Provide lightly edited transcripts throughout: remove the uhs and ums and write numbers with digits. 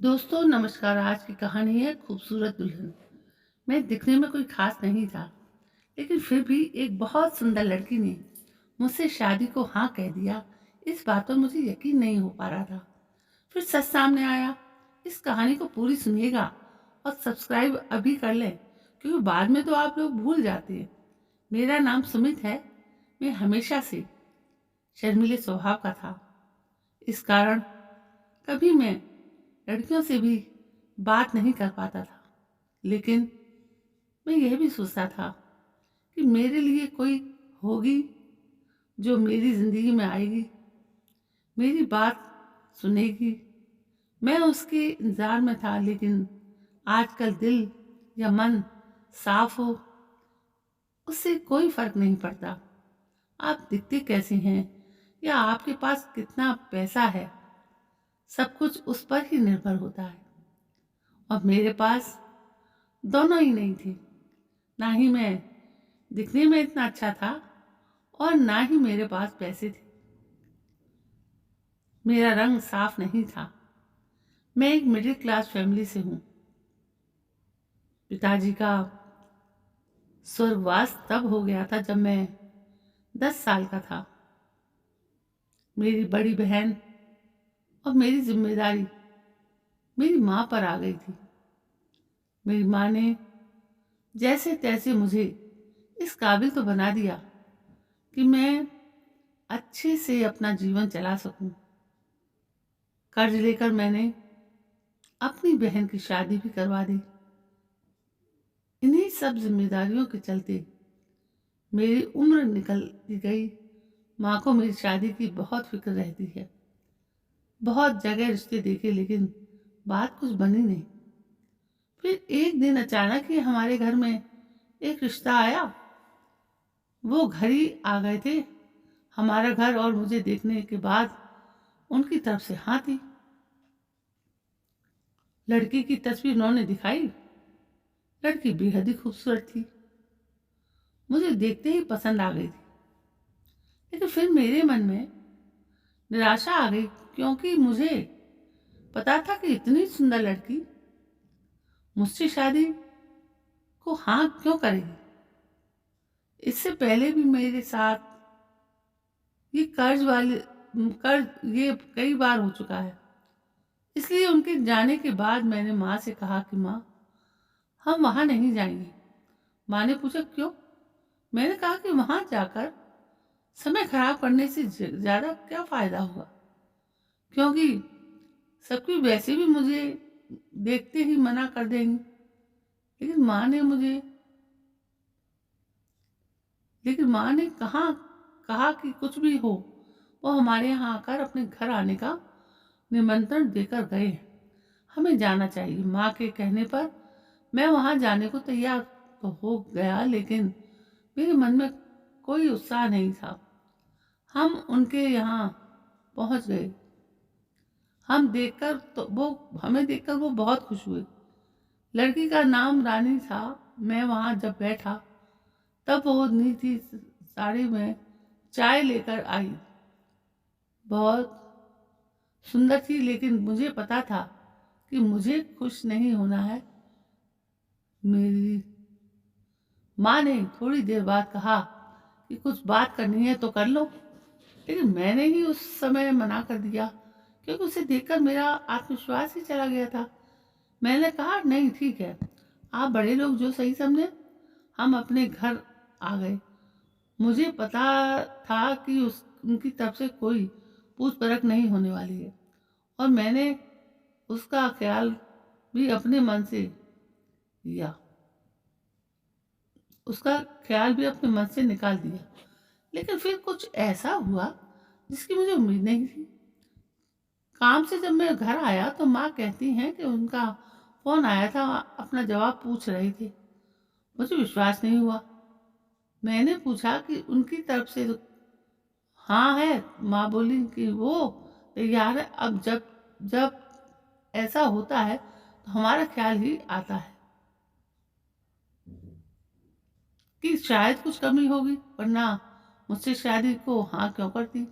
दोस्तों नमस्कार। आज की कहानी है खूबसूरत दुल्हन। मैं दिखने में कोई खास नहीं था, लेकिन फिर भी एक बहुत सुंदर लड़की ने मुझसे शादी को हाँ कह दिया। इस बात पर मुझे यकीन नहीं हो पा रहा था। फिर सच सामने आया। इस कहानी को पूरी सुनिएगा और सब्सक्राइब अभी कर लें, क्योंकि बाद में तो आप लोग भूल जाते हैं। मेरा नाम सुमित है। मैं हमेशा से शर्मीले स्वभाव का था। इस कारण कभी मैं लड़कियों से भी बात नहीं कर पाता था। लेकिन मैं यह भी सोचता था कि मेरे लिए कोई होगी जो मेरी ज़िंदगी में आएगी, मेरी बात सुनेगी। मैं उसके इंतज़ार में था, लेकिन आजकल दिल या मन साफ हो, उससे कोई फर्क नहीं पड़ता। आप दिखते कैसे हैं या आपके पास कितना पैसा है, सब कुछ उस पर ही निर्भर होता है। और मेरे पास दोनों ही नहीं थे। ना ही मैं दिखने में इतना अच्छा था और ना ही मेरे पास पैसे थे। मेरा रंग साफ नहीं था। मैं एक मिडिल क्लास फैमिली से हूँ। पिताजी का स्वर्गवास तब हो गया था जब मैं 10 साल का था। मेरी बड़ी बहन और मेरी जिम्मेदारी मेरी माँ पर आ गई थी। मेरी माँ ने जैसे तैसे मुझे इस काबिल तो बना दिया कि मैं अच्छे से अपना जीवन चला सकूं। कर्ज लेकर मैंने अपनी बहन की शादी भी करवा दी। इन्हीं सब जिम्मेदारियों के चलते मेरी उम्र निकलती गई। माँ को मेरी शादी की बहुत फिक्र रहती है। बहुत जगह रिश्ते देखे, लेकिन बात कुछ बनी नहीं। फिर एक दिन अचानक ही हमारे घर में एक रिश्ता आया। वो घर ही आ गए थे हमारा घर, और मुझे देखने के बाद उनकी तरफ से हाँ थी। लड़की की तस्वीर उन्होंने दिखाई। लड़की बेहद ही खूबसूरत थी, मुझे देखते ही पसंद आ गई थी। लेकिन फिर मेरे मन में निराशा आ गई, क्योंकि मुझे पता था कि इतनी सुंदर लड़की मुझसे शादी को हाँ क्यों करेगी। इससे पहले भी मेरे साथ ये कर्ज ये कई बार हो चुका है। इसलिए उनके जाने के बाद मैंने माँ से कहा कि माँ, हम वहाँ नहीं जाएंगे। माँ ने पूछा क्यों? मैंने कहा कि वहाँ जाकर समय खराब करने से ज़्यादा क्या फ़ायदा होगा, क्योंकि सबकी वैसे भी मुझे देखते ही मना कर देंगी। लेकिन माँ ने मुझे लेकिन माँ ने कहा कि कुछ भी हो, वो हमारे यहाँ आकर अपने घर आने का निमंत्रण देकर गए हैं। हमें जाना चाहिए। माँ के कहने पर मैं वहाँ जाने को तैयार तो हो गया, लेकिन मेरे मन में कोई उत्साह नहीं था। हम उनके यहाँ पहुँच गए। हमें देखकर वो बहुत खुश हुए। लड़की का नाम रानी था। मैं वहाँ जब बैठा तब वो नीली साड़ी में चाय लेकर आई। बहुत सुंदर थी, लेकिन मुझे पता था कि मुझे खुश नहीं होना है। मेरी माँ ने थोड़ी देर बाद कहा कि कुछ बात करनी है तो कर लो, लेकिन मैंने ही उस समय मना कर दिया, क्योंकि उसे देखकर मेरा आत्मविश्वास ही चला गया था। मैंने कहा नहीं, ठीक है, आप बड़े लोग जो सही समझे। हम अपने घर आ गए। मुझे पता था कि उनकी तरफ से कोई पूछ परख नहीं होने वाली है, और मैंने उसका ख्याल भी अपने मन से लिया उसका ख्याल भी अपने मन से निकाल दिया। लेकिन फिर कुछ ऐसा हुआ जिसकी मुझे उम्मीद नहीं थी। काम से जब मैं घर आया तो माँ कहती हैं कि उनका फोन आया था, अपना जवाब पूछ रहे थे। मुझे विश्वास नहीं हुआ। मैंने पूछा कि उनकी तरफ से तो हाँ है। माँ बोली कि वो तैयार है। अब जब जब ऐसा होता है तो हमारा ख्याल ही आता है कि शायद कुछ कमी होगी, वरना मुझसे शादी को हाँ क्यों करती।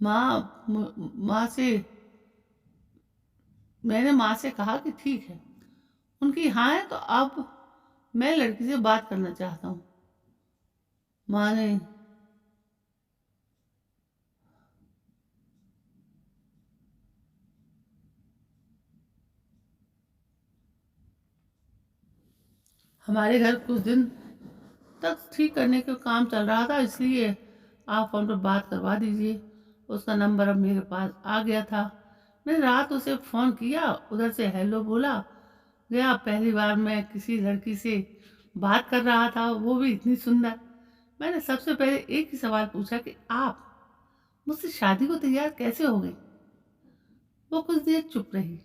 माँ से मैंने माँ से कहा कि ठीक है, उनकी हाँ है तो अब मैं लड़की से बात करना चाहता हूँ। माँ ने हमारे घर कुछ दिन तक ठीक करने का काम चल रहा था, इसलिए आप फ़ोन पर बात करवा दीजिए। उसका नंबर अब मेरे पास आ गया था। मैंने रात उसे फ़ोन किया, उधर से हेलो बोला गया। पहली बार मैं किसी लड़की से बात कर रहा था, वो भी इतनी सुंदर। मैंने सबसे पहले एक ही सवाल पूछा कि आप मुझसे शादी को तैयार कैसे हो गई। वो कुछ देर चुप रही।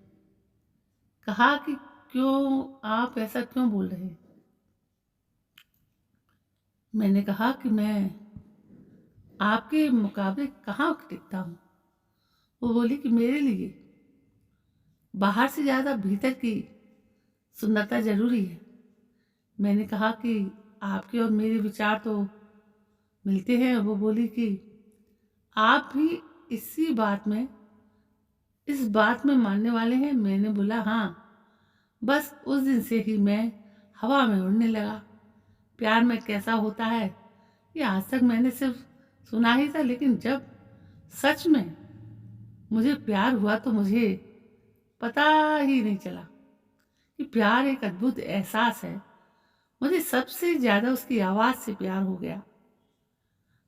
कहा कि क्यों, आप ऐसा क्यों बोल रहे हैं। मैंने कहा कि मैं आपके मुकाबले कहाँ टिकता हूँ। वो बोली कि मेरे लिए बाहर से ज़्यादा भीतर की सुंदरता जरूरी है। मैंने कहा कि आपके और मेरे विचार तो मिलते हैं। वो बोली कि आप भी इसी बात में इस बात में मानने वाले हैं। मैंने बोला हाँ। बस उस दिन से ही मैं हवा में उड़ने लगा। प्यार में कैसा होता है ये आज तक मैंने सिर्फ सुना ही था, लेकिन जब सच में मुझे प्यार हुआ तो मुझे पता ही नहीं चला कि प्यार एक अद्भुत एहसास है। मुझे सबसे ज्यादा उसकी आवाज से प्यार हो गया।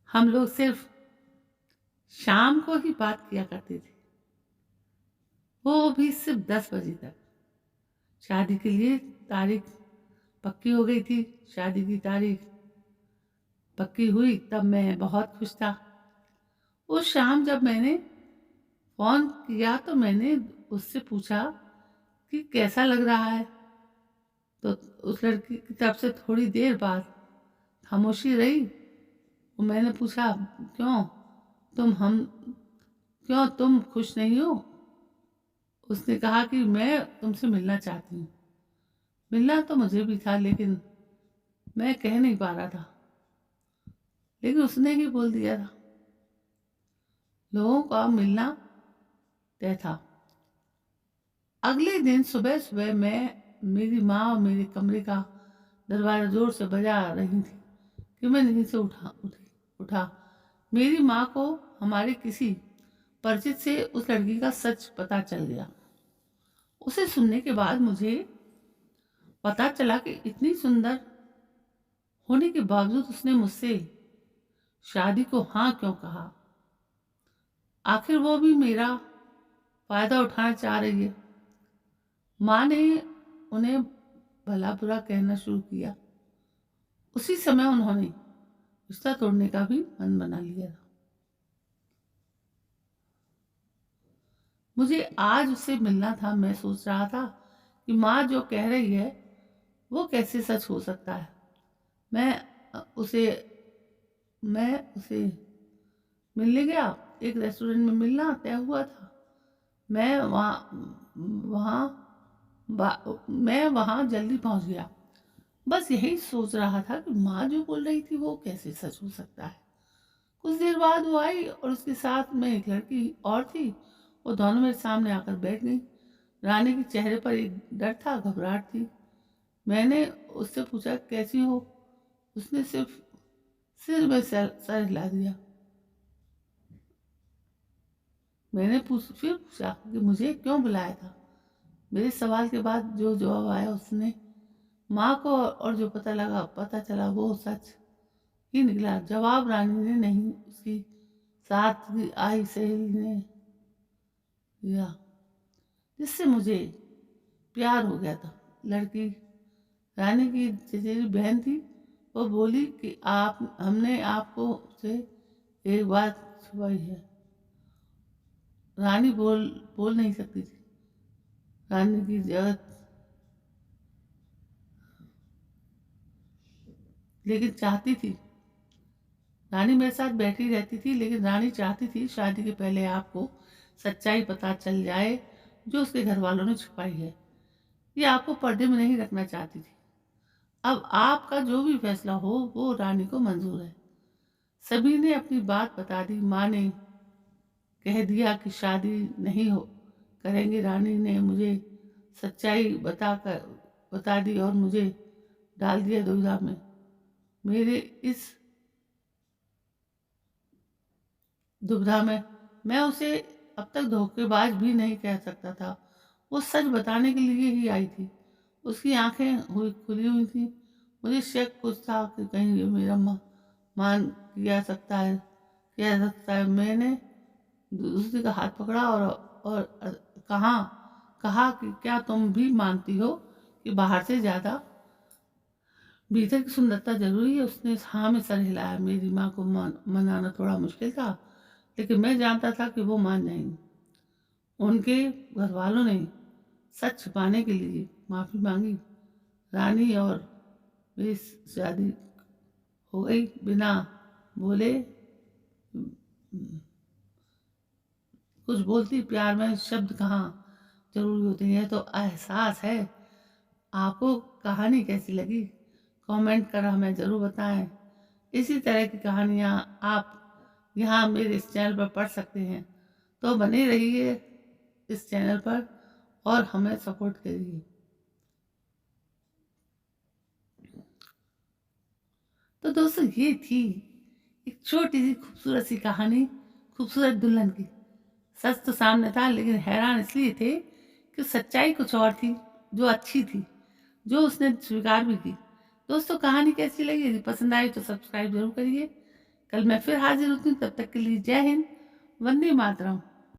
हम लोग सिर्फ शाम को ही बात किया करते थे, वो भी सिर्फ 10 बजे तक। शादी के लिए तारीख पक्की हो गई थी। शादी की तारीख पक्की हुई तब मैं बहुत खुश था। उस शाम जब मैंने फोन किया तो मैंने उससे पूछा कि कैसा लग रहा है। तो उस लड़की की तरफ से थोड़ी देर बाद खामोशी रही। मैंने पूछा क्यों, तुम हम क्यों तुम खुश नहीं हो। उसने कहा कि मैं तुमसे मिलना चाहती हूँ। मिलना तो मुझे भी था, लेकिन मैं कह नहीं पा रहा था। लेकिन उसने ही बोल दिया था। लोगों का मिलना तय था। अगले दिन सुबह सुबह मेरी माँ और मेरे कमरे का दरवाजा जोर से बजा रही थी कि मैं नींद से उठा। मेरी माँ को हमारे किसी परिचित से उस लड़की का सच पता चल गया। उसे सुनने के बाद मुझे पता चला कि इतनी सुंदर होने के बावजूद उसने मुझसे शादी को हाँ क्यों कहा। आखिर वो भी मेरा फायदा उठाना चाह रही है। माँ ने उन्हें भला बुरा कहना शुरू किया। उसी समय उन्होंने रिश्ता तोड़ने का भी मन बना लिया था। मुझे आज उससे मिलना था। मैं सोच रहा था कि माँ जो कह रही है वो कैसे सच हो सकता है। मैं उसे मैं उसे मिलने गया। एक रेस्टोरेंट में मिलना तय हुआ था। मैं वहाँ मैं वहाँ जल्दी पहुँच गया। बस यही सोच रहा था कि माँ जो बोल रही थी वो कैसे सच हो सकता है। कुछ देर बाद वो आई और उसके साथ में एक लड़की और थी। वो दोनों मेरे सामने आकर बैठ गई। रानी के चेहरे पर एक डर था, घबराहट थी। मैंने उससे पूछा कैसी हो। उसने सिर्फ सिर में सर हिला दिया। मैंने फिर पूछा कि मुझे क्यों बुलाया था। मेरे सवाल के बाद जो जवाब आया उसने माँ को और जो पता चला वो सच ही निकला। जवाब रानी ने नहीं, उसकी साथ की आई सहेली ने दिया, जिससे मुझे प्यार हो गया था। लड़की रानी की चचेरी बहन थी। वो बोली कि आप हमने आपको से एक बात छुपाई है। रानी बोल नहीं सकती थी। रानी की जगत लेकिन चाहती थी। रानी मेरे साथ बैठी रहती थी, लेकिन रानी चाहती थी शादी के पहले आपको सच्चाई पता चल जाए जो उसके घर वालों ने छुपाई है। ये आपको पर्दे में नहीं रखना चाहती थी। अब आपका जो भी फैसला हो वो रानी को मंजूर है। सभी ने अपनी बात बता दी। माँ ने कह दिया कि शादी नहीं हो करेंगे। रानी ने मुझे सच्चाई बता दी और मुझे डाल दिया दुविधा में। मेरे इस दुविधा में मैं उसे अब तक धोखेबाज भी नहीं कह सकता था। वो सच बताने के लिए ही आई थी। उसकी आंखें खुली हुई थी। मुझे शक कुछ था कि कहीं ये मेरा मान किया सकता है। मैंने दूसरी का हाथ पकड़ा और कहा कि क्या तुम भी मानती हो कि बाहर से ज्यादा भीतर की सुंदरता जरूरी है। उसने हाँ में सर हिलाया। मेरी माँ को मनाना थोड़ा मुश्किल था, लेकिन मैं जानता था कि वो मान जाएंगी। उनके घर वालों ने सच छिपाने के लिए माफी मांगी। रानी और मेरी शादी हो गई बिना बोले। कुछ बोलती, प्यार में शब्द कहाँ जरूरी होते हैं। तो एहसास है। आपको कहानी कैसी लगी कमेंट कर हमें ज़रूर बताएं। इसी तरह की कहानियाँ आप यहाँ मेरे इस चैनल पर पढ़ सकते हैं। तो बने रहिए इस चैनल पर और हमें सपोर्ट करिए। तो दोस्तों, ये थी एक छोटी सी खूबसूरत सी कहानी, खूबसूरत दुल्हन की। सच तो सामने था, लेकिन हैरान इसलिए थे कि सच्चाई कुछ और थी, जो अच्छी थी, जो उसने स्वीकार भी की। दोस्तों, कहानी कैसी लगी? यदि पसंद आई तो सब्सक्राइब जरूर करिए। कल मैं फिर हाजिर होती हूँ। तब तक के लिए जय हिंद, वंदे मातरम।